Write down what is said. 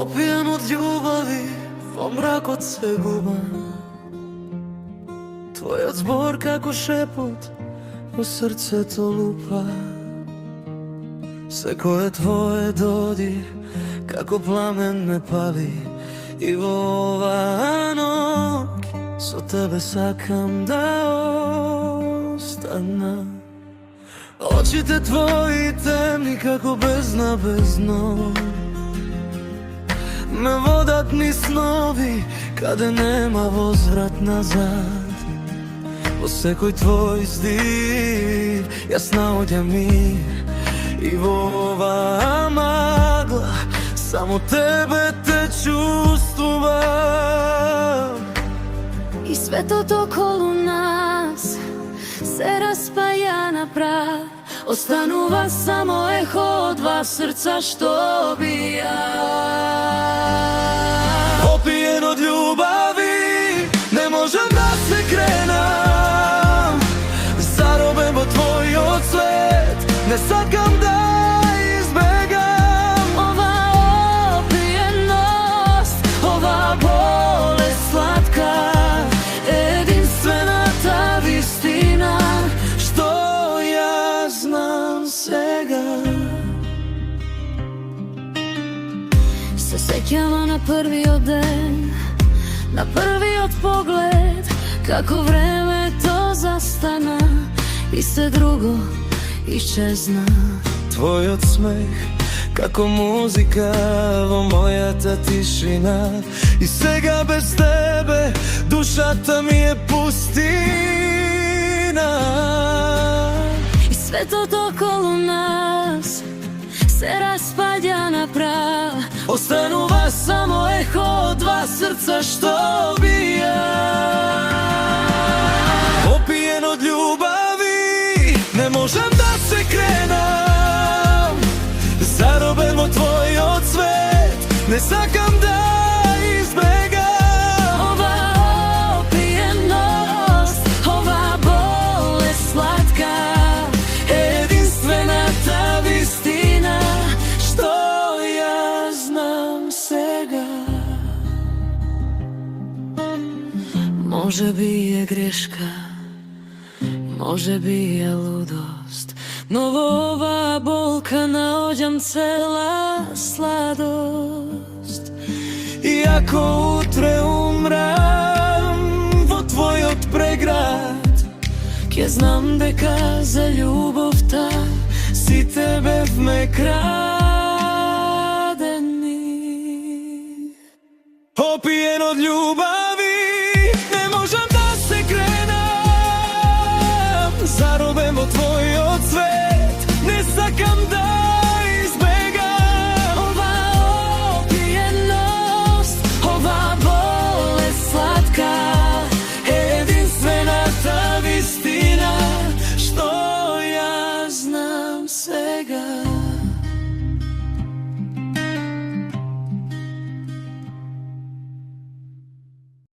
Опијан од љубави, во мракот се губам. Твојот збор како шепот во срцето лупа. Секое твое додир како пламен ме пали. И во оваа ноќ со тебе сакам да остана. Очите твои темни како бездна без дно, ме водат низ снови каде нема возврат назад. Во секој твој здив јас наоѓам мир. И во оваа магла само тебе те чувствувам. И светот околу нас се распаја на прах. Останува само ехо од два срца што бија. Опиен од љубави, не можам да се кренам. Заробен во твојот свет, не сакам да избегам. Ова опиеност, ова болест сладка, единствената вистина што јас знам сега. Се сеќава на првиот ден, на првиот поглед, како времето застана и се друго исчезна. Твојот смех како музика во мојата тишина. И сега без тебе душата ми е пустина. И светот околу нас се распаѓа на прах. Останува само ехо од два срца што бија. Опиен од љубави, не можам да се кренам. Заробен во твојот свет, не сакам да избегам. Ова опиеност, ова болест сладка, единствената вистина што јас знам сега. може би е грешка, може би е лудост, но во оваа болка наоѓам цела сладост. И ако утре умрам во твојот преград, ќе знам дека за љубовта си те бевме крат.